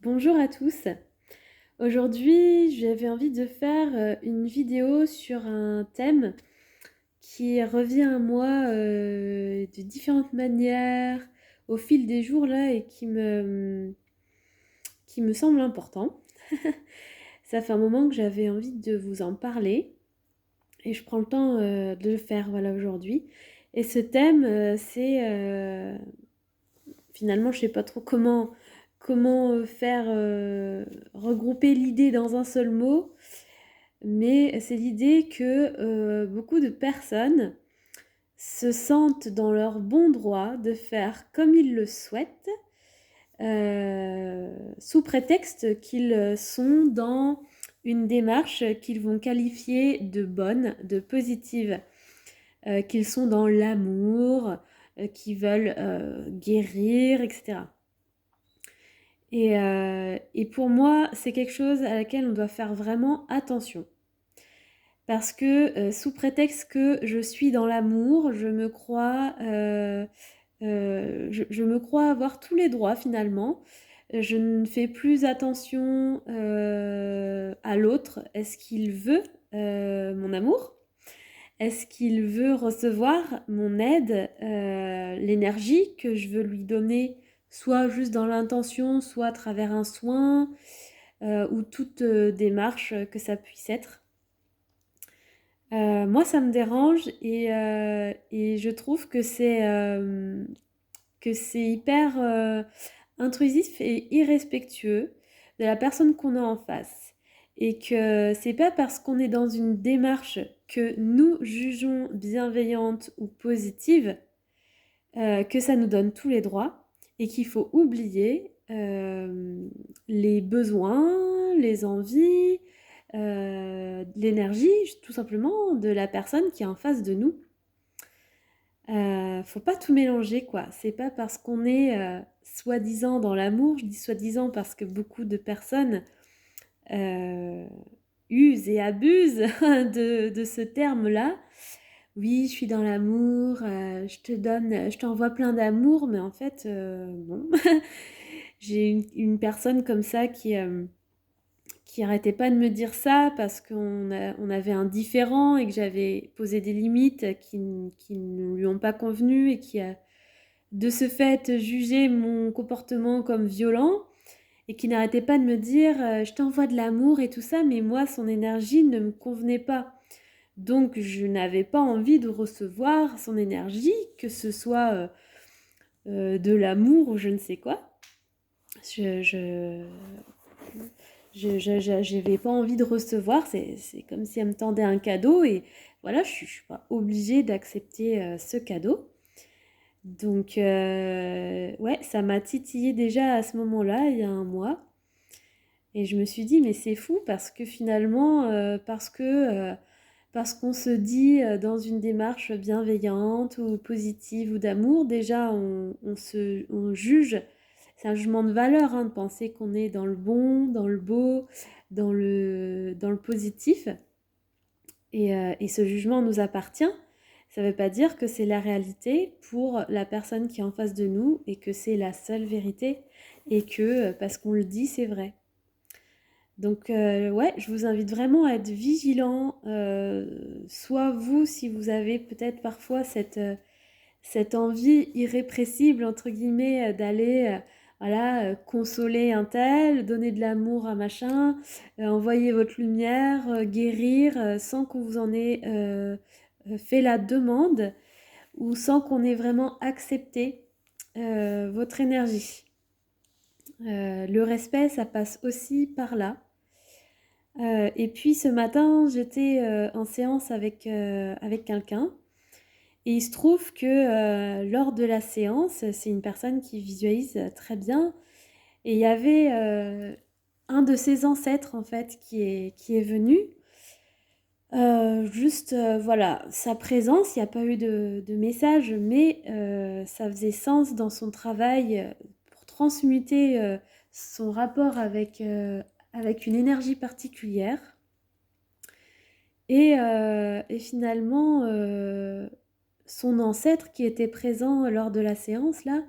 Bonjour à tous. Aujourd'hui, j'avais envie de faire une vidéo sur un thème qui revient à moi de différentes manières au fil des jours là et qui me semble important. Ça fait un moment que j'avais envie de vous en parler et je prends le temps de le faire voilà aujourd'hui. Et ce thème, c'est finalement, je sais pas trop comment faire regrouper l'idée dans un seul mot, mais c'est l'idée que beaucoup de personnes se sentent dans leur bon droit de faire comme ils le souhaitent, sous prétexte qu'ils sont dans une démarche qu'ils vont qualifier de bonne, de positive, qu'ils sont dans l'amour, qu'ils veulent guérir, etc. Et pour moi, c'est quelque chose à laquelle on doit faire vraiment attention. Parce que sous prétexte que je suis dans l'amour, je me crois avoir tous les droits finalement. Je ne fais plus attention à l'autre. Est-ce qu'il veut mon amour? Est-ce qu'il veut recevoir mon aide, l'énergie que je veux lui donner, soit juste dans l'intention, soit à travers un soin, ou toute démarche que ça puisse être. Moi, ça me dérange et je trouve que c'est hyper intrusif et irrespectueux de la personne qu'on a en face. Et que c'est pas parce qu'on est dans une démarche que nous jugeons bienveillante ou positive que ça nous donne tous les droits et qu'il faut oublier les besoins, les envies, l'énergie tout simplement de la personne qui est en face de nous. Faut pas tout mélanger quoi. C'est pas parce qu'on est soi-disant dans l'amour, je dis soi-disant parce que beaucoup de personnes euh, usent et abusent de ce terme-là. Oui, je suis dans l'amour, je t'envoie plein d'amour, mais en fait, bon. J'ai une personne comme ça qui arrêtait pas de me dire ça parce on avait un différend et que j'avais posé des limites qui ne lui ont pas convenu et qui a de ce fait jugé mon comportement comme violent et qui n'arrêtait pas de me dire je t'envoie de l'amour et tout ça, mais moi, son énergie ne me convenait pas. Donc, je n'avais pas envie de recevoir son énergie, que ce soit de l'amour ou je ne sais quoi. Je j'avais pas envie de recevoir, c'est comme si elle me tendait un cadeau et voilà, je suis pas obligée d'accepter ce cadeau. Donc, ouais, ça m'a titillé déjà à ce moment-là, il y a un mois. Et je me suis dit, mais c'est fou parce que finalement, parce qu'on se dit dans une démarche bienveillante ou positive ou d'amour, déjà on juge, c'est un jugement de valeur hein, de penser qu'on est dans le bon, dans le beau, dans le positif. Et ce jugement nous appartient. Ça ne veut pas dire que c'est la réalité pour la personne qui est en face de nous et que c'est la seule vérité et que parce qu'on le dit, c'est vrai. Donc ouais, je vous invite vraiment à être vigilant, soit vous, si vous avez peut-être parfois cette envie irrépressible, entre guillemets, d'aller voilà, consoler un tel, donner de l'amour à machin, envoyer votre lumière, guérir, sans qu'on vous en ait fait la demande ou sans qu'on ait vraiment accepté votre énergie. Le respect, ça passe aussi par là. Et puis ce matin, j'étais en séance avec quelqu'un. Et il se trouve que lors de la séance, c'est une personne qui visualise très bien. Et il y avait un de ses ancêtres, en fait, qui est venu. Juste, voilà, sa présence, il n'y a pas eu de message, mais ça faisait sens dans son travail pour transmuter son rapport avec une énergie particulière. Et finalement, son ancêtre qui était présent lors de la séance, là,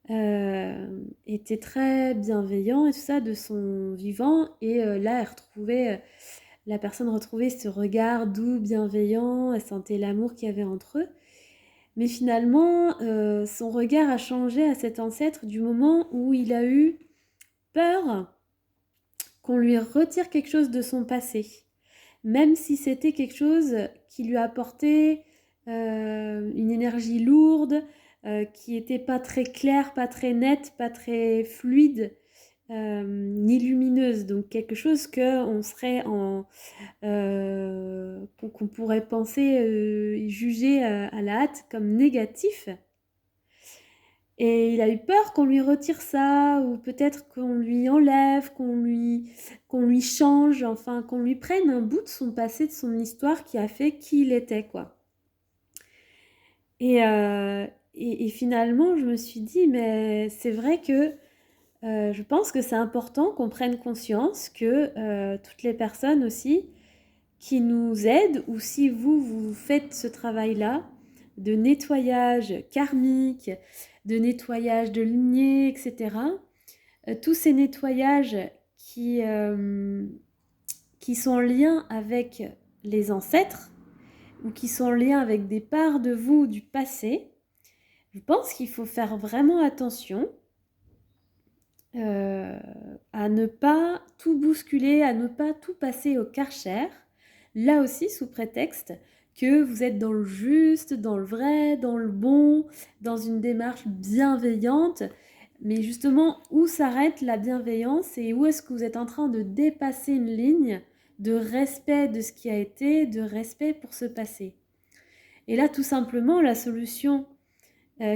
était très bienveillant et tout ça de son vivant. Et là, la personne retrouvait ce regard doux, bienveillant, elle sentait l'amour qu'il y avait entre eux. Mais finalement, son regard a changé à cet ancêtre du moment où il a eu peur qu'on lui retire quelque chose de son passé. Même si c'était quelque chose qui lui apportait une énergie lourde, qui n'était pas très claire, pas très nette, pas très fluide, ni lumineuse. Donc quelque chose qu'on pourrait penser, juger à la hâte comme négatif. Et il a eu peur qu'on lui retire ça, ou peut-être qu'on lui enlève, qu'on lui change, enfin qu'on lui prenne un bout de son passé, de son histoire qui a fait qui il était, quoi. Et, euh, et finalement, je me suis dit, mais c'est vrai que je pense que c'est important qu'on prenne conscience que toutes les personnes aussi qui nous aident, ou si vous faites ce travail-là de nettoyage karmique, de nettoyage de lignée, etc., tous ces nettoyages qui sont en lien avec les ancêtres ou qui sont en lien avec des parts de vous du passé, je pense qu'il faut faire vraiment attention euh, à ne pas tout bousculer, à ne pas tout passer au Karcher, là aussi sous prétexte que vous êtes dans le juste, dans le vrai, dans le bon, dans une démarche bienveillante. Mais justement, où s'arrête la bienveillance et où est-ce que vous êtes en train de dépasser une ligne de respect de ce qui a été, de respect pour ce passé. Et là, tout simplement, la solution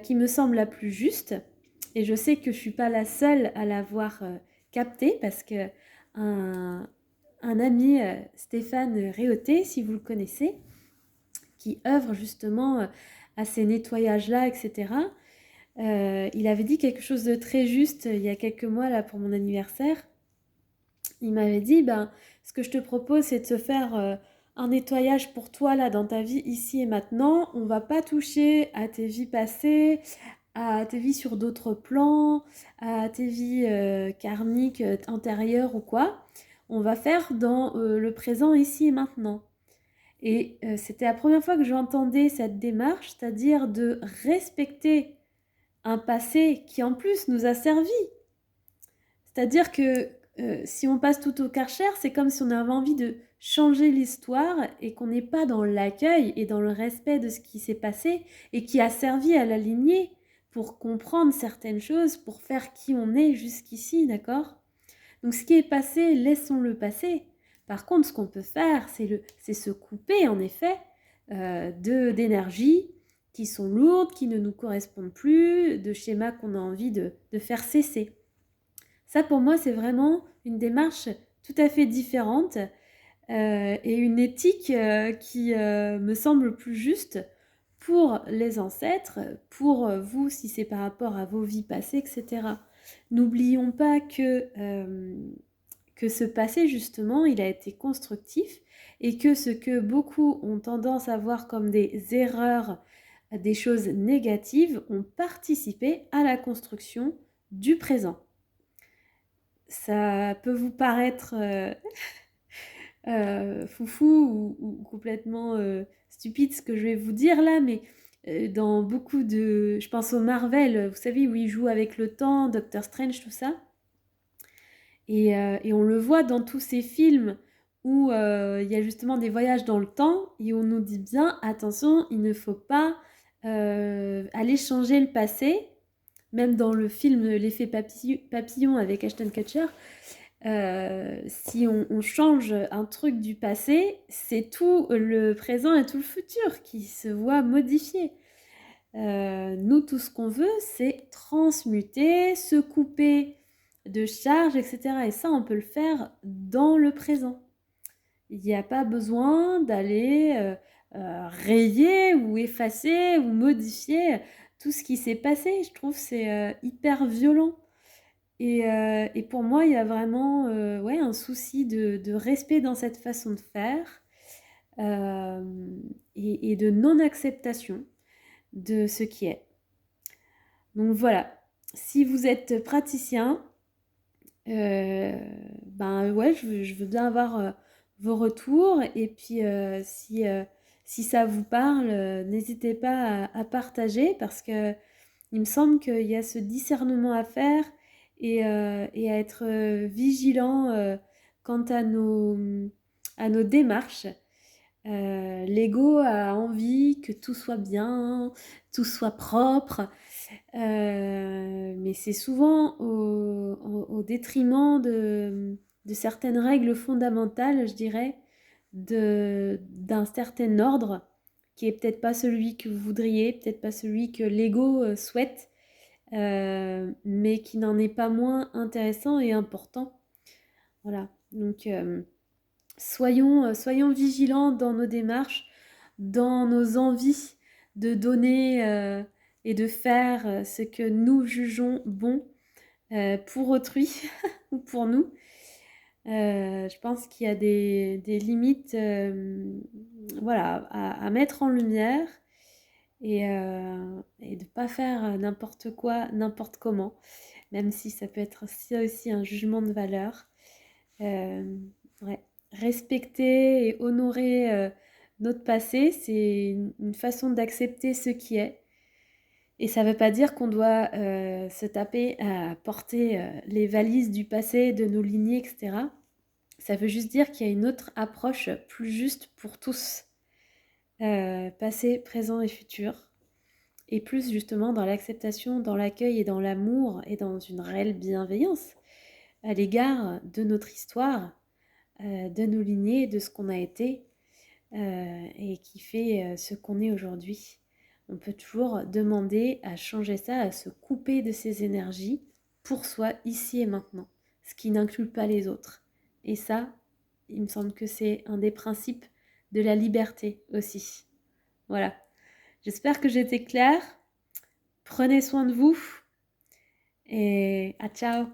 qui me semble la plus juste, et je sais que je ne suis pas la seule à l'avoir capté, parce que un ami, Stéphane Réauté, si vous le connaissez, qui œuvre justement à ces nettoyages-là, etc., il avait dit quelque chose de très juste il y a quelques mois là pour mon anniversaire. Il m'avait dit, ben, ce que je te propose, c'est de se faire un nettoyage pour toi là dans ta vie ici et maintenant. On va pas toucher à tes vies passées, à tes vies sur d'autres plans, à tes vies karmiques antérieures ou quoi. On va faire dans le présent ici et maintenant. Et c'était la première fois que j'entendais cette démarche, c'est-à-dire de respecter un passé qui en plus nous a servi. C'est-à-dire que si on passe tout au Karcher, c'est comme si on avait envie de changer l'histoire et qu'on n'est pas dans l'accueil et dans le respect de ce qui s'est passé et qui a servi à la lignée pour comprendre certaines choses, pour faire qui on est jusqu'ici, d'accord? Donc ce qui est passé, laissons-le passer. Par contre, ce qu'on peut faire, c'est se couper, en effet, d'énergie qui sont lourdes, qui ne nous correspondent plus, de schémas qu'on a envie de faire cesser. Ça, pour moi, c'est vraiment une démarche tout à fait différente et une éthique qui me semble plus juste pour les ancêtres, pour vous si c'est par rapport à vos vies passées, etc. N'oublions pas que ce passé, justement, il a été constructif et que ce que beaucoup ont tendance à voir comme des erreurs, des choses négatives, ont participé à la construction du présent. Ça peut vous paraître foufou ou complètement stupide ce que je vais vous dire là, mais dans beaucoup de... Je pense au Marvel, vous savez, où il joue avec le temps, Doctor Strange, tout ça. Et on le voit dans tous ces films où il y a justement des voyages dans le temps et on nous dit bien, attention, il ne faut pas aller changer le passé. Même dans le film L'effet papillon avec Ashton Kutcher, si on change un truc du passé, c'est tout le présent et tout le futur qui se voient modifiés. Nous, tout ce qu'on veut, c'est transmuter, se couper de charges, etc. Et ça, on peut le faire dans le présent. Il n'y a pas besoin d'aller rayer ou effacer ou modifier tout ce qui s'est passé. Je trouve que c'est hyper violent. Et pour moi, il y a vraiment ouais, un souci de respect dans cette façon de faire et de non-acceptation de ce qui est. Donc voilà, Si vous êtes praticien, ben ouais, je veux bien avoir vos retours. Et puis si ça vous parle, n'hésitez pas à partager parce que il me semble qu'il y a ce discernement à faire et à être vigilant quant à nos démarches. L'ego a envie que tout soit bien, tout soit propre, mais c'est souvent au détriment de certaines règles fondamentales, je dirais, d'un certain ordre qui est peut-être pas celui que vous voudriez, peut-être pas celui que l'ego souhaite, mais qui n'en est pas moins intéressant et important. Voilà, donc soyons vigilants dans nos démarches, dans nos envies de donner et de faire ce que nous jugeons bon pour autrui ou pour nous. Je pense qu'il y a des limites voilà, à mettre en lumière et de ne pas faire n'importe quoi, n'importe comment, même si ça peut être aussi un jugement de valeur. Ouais. Respecter et honorer notre passé, c'est une façon d'accepter ce qui est. Et ça ne veut pas dire qu'on doit se taper à porter les valises du passé, de nos lignées, etc. Ça veut juste dire qu'il y a une autre approche plus juste pour tous, passé, présent et futur. Et plus justement dans l'acceptation, dans l'accueil et dans l'amour et dans une réelle bienveillance à l'égard de notre histoire, de nos lignées, de ce qu'on a été et qui fait ce qu'on est aujourd'hui. On peut toujours demander à changer ça, à se couper de ces énergies pour soi ici et maintenant, ce qui n'inclut pas les autres. Et ça, il me semble que c'est un des principes de la liberté aussi. Voilà. J'espère que j'étais claire. Prenez soin de vous et à ciao.